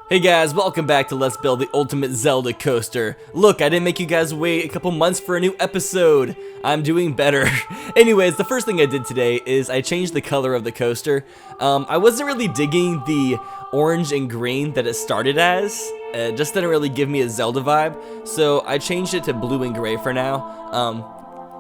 Hey guys, welcome back to Let's Build the Ultimate Zelda Coaster. Look, I didn't make you guys wait a couple months for a new episode. I'm doing better. Anyways, the first thing I did today is I changed the color of the coaster. I wasn't really digging the orange and green that it started as. It just didn't really give me a Zelda vibe, so I changed it to blue and gray for now.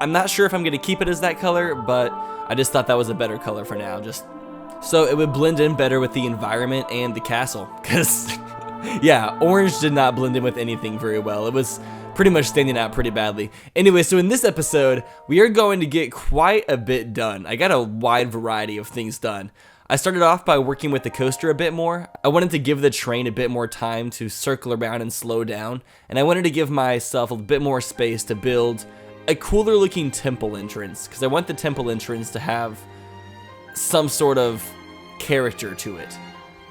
I'm not sure if I'm going to keep it as that color, but I just thought that was a better color for now. So it would blend in better with the environment and the castle, because, yeah, orange did not blend in with anything very well. It was pretty much standing out pretty badly. Anyway, so in this episode, we are going to get quite a bit done. I got a wide variety of things done. I started off by working with the coaster a bit more. I wanted to give the train a bit more time to circle around and slow down, and I wanted to give myself a bit more space to build a cooler looking temple entrance, because I want the temple entrance to have some sort of character to it.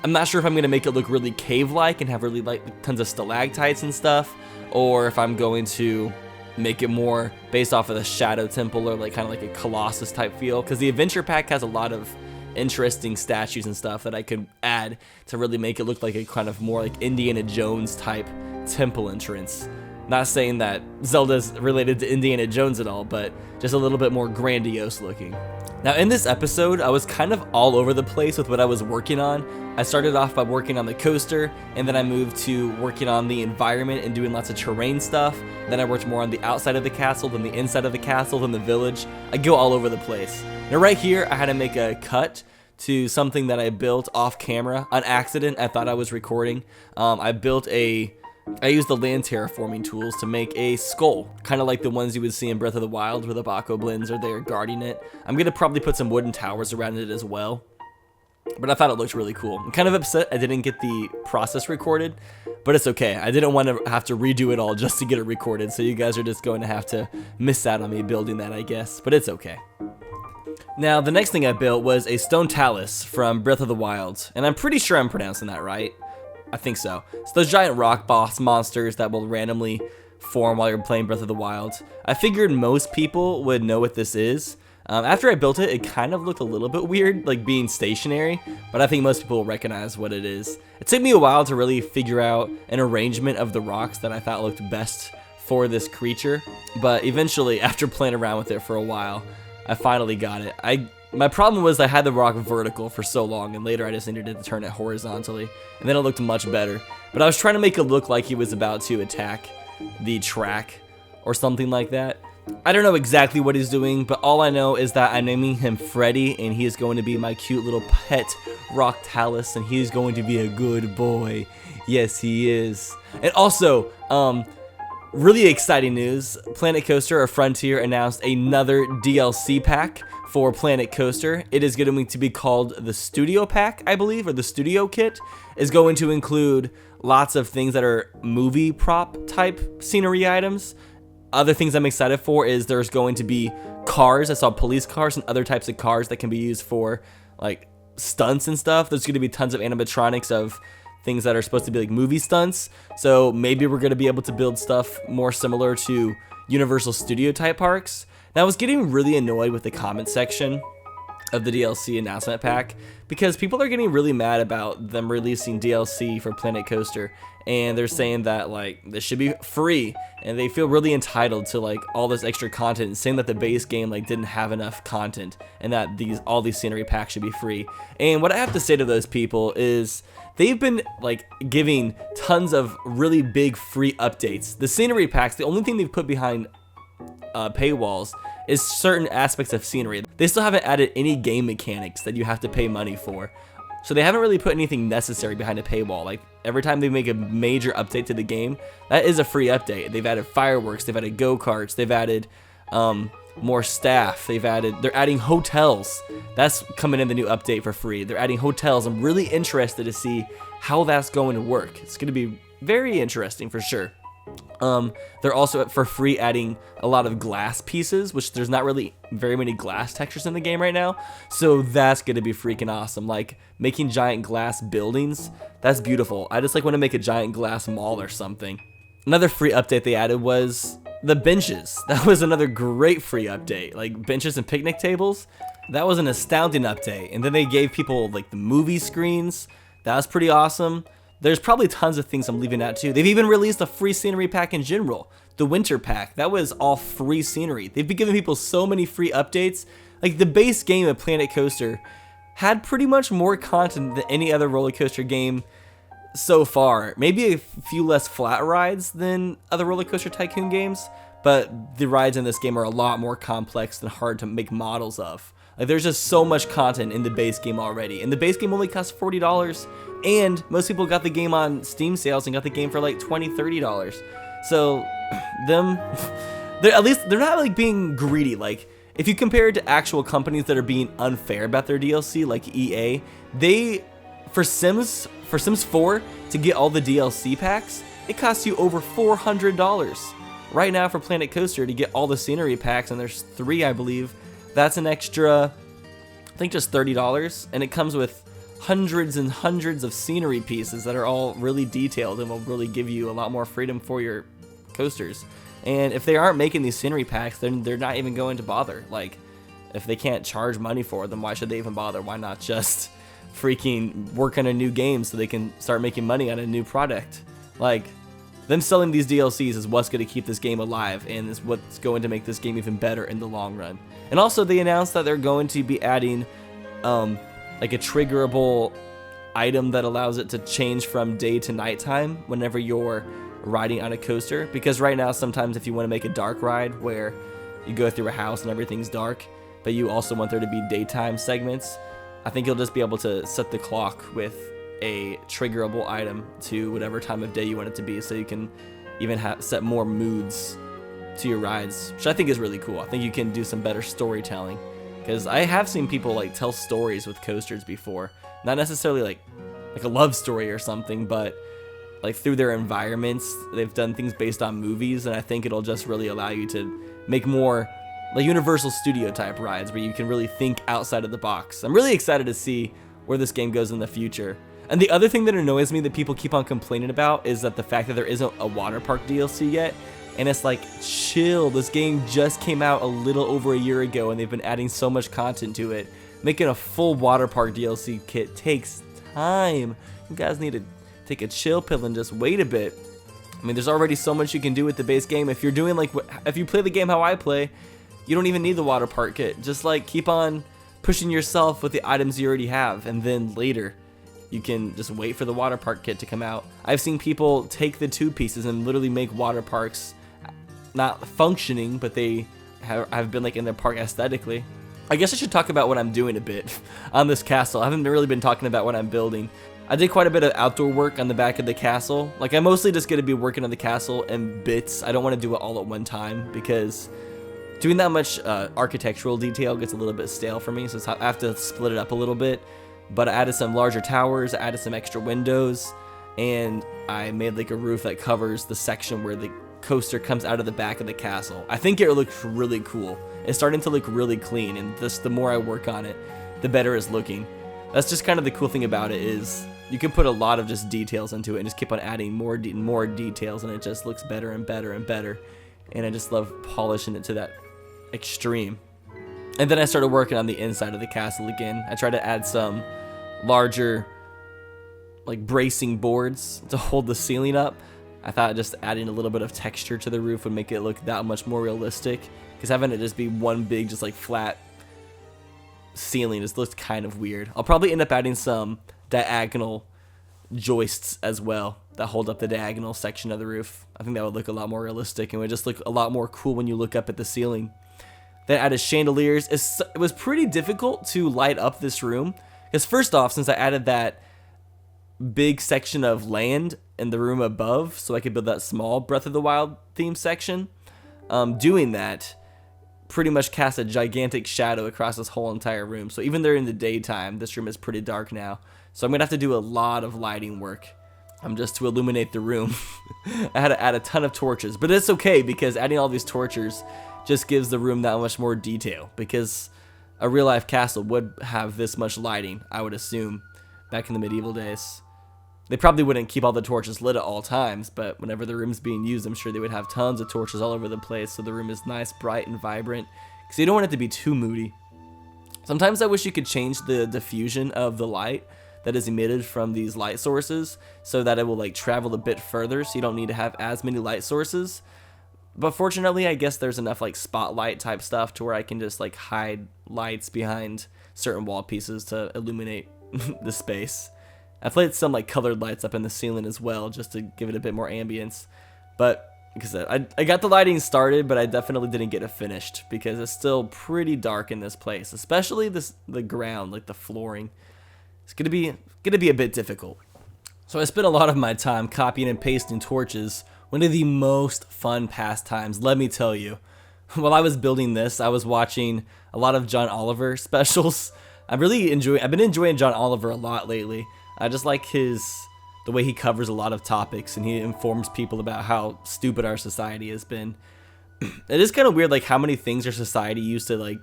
I'm not sure if I'm going to make it look really cave-like and have really like tons of stalactites and stuff, or if I'm going to make it more based off of the Shadow Temple or like kind of like a Colossus type feel, because the Adventure Pack has a lot of interesting statues and stuff that I could add to really make it look like a kind of more like Indiana Jones type temple entrance. Not saying that Zelda's related to Indiana Jones at all, but just a little bit more grandiose looking. Now in this episode, I was kind of all over the place with what I was working on. I started off by working on the coaster, and then I moved to working on the environment and doing lots of terrain stuff. Then I worked more on the outside of the castle, then the inside of the castle, then the village. I go all over the place. Now right here, I had to make a cut to something that I built off camera on accident. I thought I was recording. I used the land terraforming tools to make a skull, kind of like the ones you would see in Breath of the Wild where the Bokoblins are there guarding it. I'm going to probably put some wooden towers around it as well, but I thought it looked really cool. I'm kind of upset I didn't get the process recorded, but it's okay. I didn't want to have to redo it all just to get it recorded, so you guys are just going to have to miss out on me building that, I guess, but it's okay. Now, the next thing I built was a stone talus from Breath of the Wild, and I'm pretty sure I'm pronouncing that right. I think so. It's those giant rock boss monsters that will randomly form while you're playing Breath of the Wild. I figured most people would know what this is. After I built it, it kind of looked a little bit weird, like being stationary, but I think most people will recognize what it is. It took me a while to really figure out an arrangement of the rocks that I thought looked best for this creature, but eventually, after playing around with it for a while, I finally got it. My problem was I had the rock vertical for so long, and later I just needed to turn it horizontally, and then it looked much better. But I was trying to make it look like he was about to attack the track or something like that. I don't know exactly what he's doing, but all I know is that I'm naming him Freddy, and he is going to be my cute little pet rock talus, and he's going to be a good boy. Yes, he is. And also, really exciting news, Planet Coaster or Frontier announced another DLC pack for Planet Coaster. It is going to be called the Studio Pack, I believe, or the Studio Kit. Is going to include lots of things that are movie prop type scenery items. Other things I'm excited for is there's going to be cars. I saw police cars and other types of cars that can be used for like stunts and stuff. There's going to be tons of animatronics of things that are supposed to be like movie stunts. So maybe we're going to be able to build stuff more similar to Universal Studio type parks. Now I was getting really annoyed with the comment section of the DLC announcement pack because people are getting really mad about them releasing DLC for Planet Coaster, and they're saying that like this should be free, and they feel really entitled to like all this extra content, saying that the base game like didn't have enough content and that all these scenery packs should be free. And what I have to say to those people is they've been like giving tons of really big free updates. The scenery packs, the only thing they've put behind paywalls is certain aspects of scenery. They still haven't added any game mechanics that you have to pay money for. So they haven't really put anything necessary behind a paywall. Like every time they make a major update to the game, that is a free update. They've added fireworks, they've added go-karts, they've added more staff, they're adding hotels. That's coming in the new update for free. They're adding hotels. I'm really interested to see how that's going to work. It's going to be very interesting for sure. They're also for free adding a lot of glass pieces, which there's not really very many glass textures in the game right now, so that's gonna be freaking awesome. Like making giant glass buildings, that's beautiful. I just like want to make a giant glass mall or something. Another free update they added was the benches. That was another great free update. Like benches and picnic tables, that was an astounding update. And then they gave people like the movie screens. That was pretty awesome. There's probably tons of things I'm leaving out too. They've even released a free scenery pack in general. The winter pack, that was all free scenery. They've been giving people so many free updates. Like the base game of Planet Coaster had pretty much more content than any other roller coaster game so far. Maybe a few less flat rides than other roller coaster tycoon games, but the rides in this game are a lot more complex and hard to make models of. Like there's just so much content in the base game already, and the base game only costs $40, and most people got the game on Steam sales and got the game for like $20, $30. So they're not like being greedy. Like if you compare it to actual companies that are being unfair about their DLC, like EA, for Sims 4 to get all the DLC packs, it costs you over $400. Right now for Planet Coaster to get all the scenery packs, and there's 3 I believe, that's an extra, I think just $30, and it comes with hundreds and hundreds of scenery pieces that are all really detailed and will really give you a lot more freedom for your coasters. And if they aren't making these scenery packs, then they're not even going to bother. Like, if they can't charge money for them, why should they even bother? Why not just freaking work on a new game so they can start making money on a new product? Like, them selling these DLCs is what's going to keep this game alive, and is what's going to make this game even better in the long run. And also, they announced that they're going to be adding like a triggerable item that allows it to change from day to nighttime whenever you're riding on a coaster. Because right now, sometimes if you want to make a dark ride where you go through a house and everything's dark, but you also want there to be daytime segments, I think you'll just be able to set the clock with a triggerable item to whatever time of day you want it to be, so you can even set more moods to your rides, which I think is really cool. I think you can do some better storytelling, because I have seen people like tell stories with coasters before, not necessarily like a love story or something, but like through their environments. They've done things based on movies, and I think it'll just really allow you to make more like Universal Studio type rides where you can really think outside of the box. I'm really excited to see where this game goes in the future. And the other thing that annoys me that people keep on complaining about is that the fact that there isn't a water park DLC yet. And it's like, chill, this game just came out a little over a year ago and they've been adding so much content to it. Making a full water park DLC kit takes time. You guys need to take a chill pill and just wait a bit. I mean, there's already so much you can do with the base game. If you're doing like, if you play the game how I play, you don't even need the water park kit. Just like keep on pushing yourself with the items you already have, and then later you can just wait for the water park kit to come out. I've seen people take the 2 pieces and literally make water parks not functioning, but they have been like in their park aesthetically. I guess I should talk about what I'm doing a bit on this castle. I haven't really been talking about what I'm building. I did quite a bit of outdoor work on the back of the castle. Like, I'm mostly just going to be working on the castle in bits. I don't want to do it all at one time, because doing that much architectural detail gets a little bit stale for me, so I have to split it up a little bit. But I added some larger towers, I added some extra windows, and I made like a roof that covers the section where the coaster comes out of the back of the castle. I think it looks really cool. It's starting to look really clean, and just the more I work on it, the better it's looking. That's just kind of the cool thing about it, is you can put a lot of just details into it and just keep on adding more details, and it just looks better and better and better. And I just love polishing it to that extreme. And then I started working on the inside of the castle again. I tried to add some larger like bracing boards to hold the ceiling up. I thought just adding a little bit of texture to the roof would make it look that much more realistic, because having it just be one big just like flat ceiling just looks kind of weird. I'll probably end up adding some diagonal joists as well that hold up the diagonal section of the roof. I think that would look a lot more realistic and would just look a lot more cool when you look up at the ceiling. Then added chandeliers. It was pretty difficult to light up this room, because first off, since I added that big section of land in the room above so I could build that small Breath of the Wild theme section, doing that pretty much cast a gigantic shadow across this whole entire room. So even during the daytime, this room is pretty dark now. So I'm gonna have to do a lot of lighting work just to illuminate the room. I had to add a ton of torches, but it's okay, because adding all these torches just gives the room that much more detail, because a real life castle would have this much lighting, I would assume, back in the medieval days. They probably wouldn't keep all the torches lit at all times, but whenever the room's being used, I'm sure they would have tons of torches all over the place, so the room is nice, bright, and vibrant, because you don't want it to be too moody. Sometimes I wish you could change the diffusion of the light that is emitted from these light sources so that it will like travel a bit further, so you don't need to have as many light sources. But fortunately, I guess there's enough like spotlight type stuff to where I can just like hide lights behind certain wall pieces to illuminate the space. I've played some like colored lights up in the ceiling as well, just to give it a bit more ambience. But like I said, I got the lighting started, but I definitely didn't get it finished because it's still pretty dark in this place, especially the ground, like the flooring. It's gonna be a bit difficult. So I spent a lot of my time copying and pasting torches. One of the most fun pastimes, let me tell you. While I was building this, I was watching a lot of John Oliver specials. I've been enjoying John Oliver a lot lately. I just like the way he covers a lot of topics, and he informs people about how stupid our society has been. It is kind of weird, like how many things our society used to like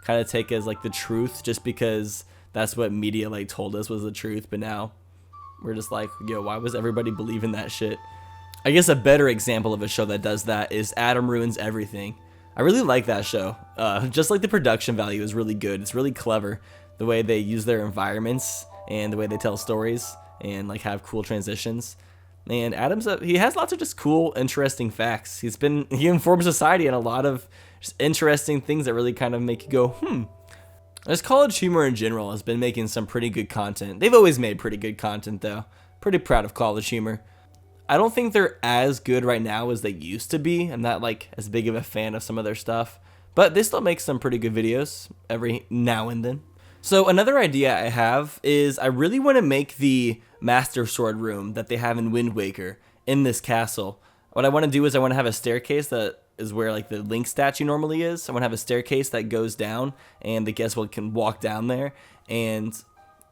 kind of take as like the truth, just because that's what media like told us was the truth. But now we're just like, yo, why was everybody believing that shit? I guess a better example of a show that does that is Adam Ruins Everything. I really like that show. Just like the production value is really good. It's really clever, the way they use their environments and the way they tell stories and like have cool transitions. And he has lots of just cool, interesting facts. He informs society in a lot of just interesting things that really kind of make you go, This College Humor in general has been making some pretty good content. They've always made pretty good content though. Pretty proud of College Humor. I don't think they're as good right now as they used to be. I'm not like as big of a fan of some of their stuff, but they still make some pretty good videos every now and then. So another idea I have is I really want to make the Master Sword room that they have in Wind Waker in this castle. What I want to do is I want to have a staircase that is where like the Link statue normally is. I want to have a staircase that goes down, and the guest can walk down there, and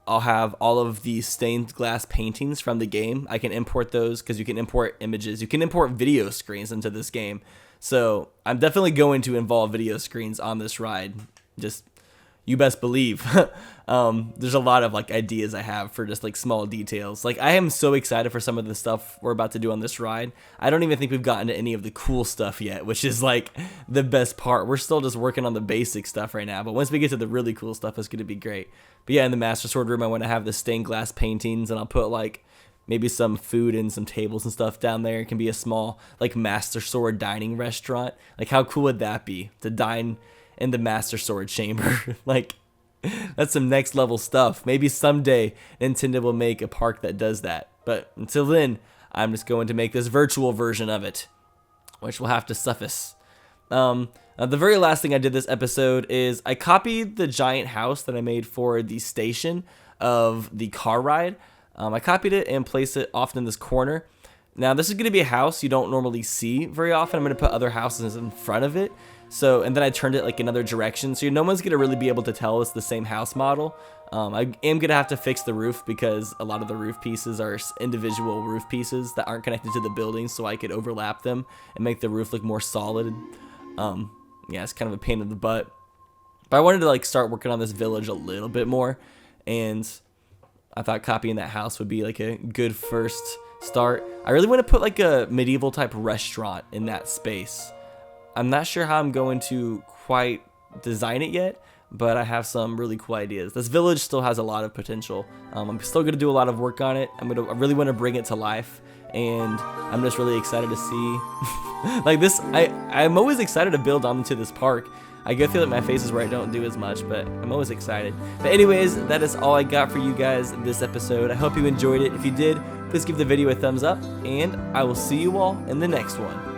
I'll have all of these stained glass paintings from the game. I can import those because you can import images. You can import video screens into this game. So I'm definitely going to involve video screens on this ride. Just, you best believe. There's a lot of like ideas I have for just like small details. Like I am so excited for some of the stuff we're about to do on this ride. I don't even think we've gotten to any of the cool stuff yet, which is like the best part. We're still just working on the basic stuff right now, but once we get to the really cool stuff, it's going to be great. But yeah, in the Master Sword room, I want to have the stained glass paintings, and I'll put like maybe some food and some tables and stuff down there. It can be a small like Master Sword dining restaurant. Like how cool would that be to dine in the Master Sword chamber? Like that's some next level stuff. Maybe someday Nintendo will make a park that does that. But until then, I'm just going to make this virtual version of it, which will have to suffice. The very last thing I did this episode is I copied the giant house that I made for the station of the car ride. I copied it and placed it off in this corner. Now this is going to be a house you don't normally see very often. I'm going to put other houses in front of it. So, and then I turned it like another direction, so no one's going to really be able to tell it's the same house model. I am going to have to fix the roof because a lot of the roof pieces are individual roof pieces that aren't connected to the building, so I could overlap them and make the roof look more solid. Yeah, it's kind of a pain in the butt. But I wanted to like start working on this village a little bit more, and I thought copying that house would be like a good first start. I really want to put like a medieval type restaurant in that space. I'm not sure how I'm going to quite design it yet, but I have some really cool ideas. This village still has a lot of potential. I'm still going to do a lot of work on it. I really want to bring it to life, and I'm just really excited to see like this. I'm always excited to build onto this park. I go through like my phases where I don't do as much, but I'm always excited. But anyways, that is all I got for you guys this episode. I hope you enjoyed it. If you did, please give the video a thumbs up, and I will see you all in the next one.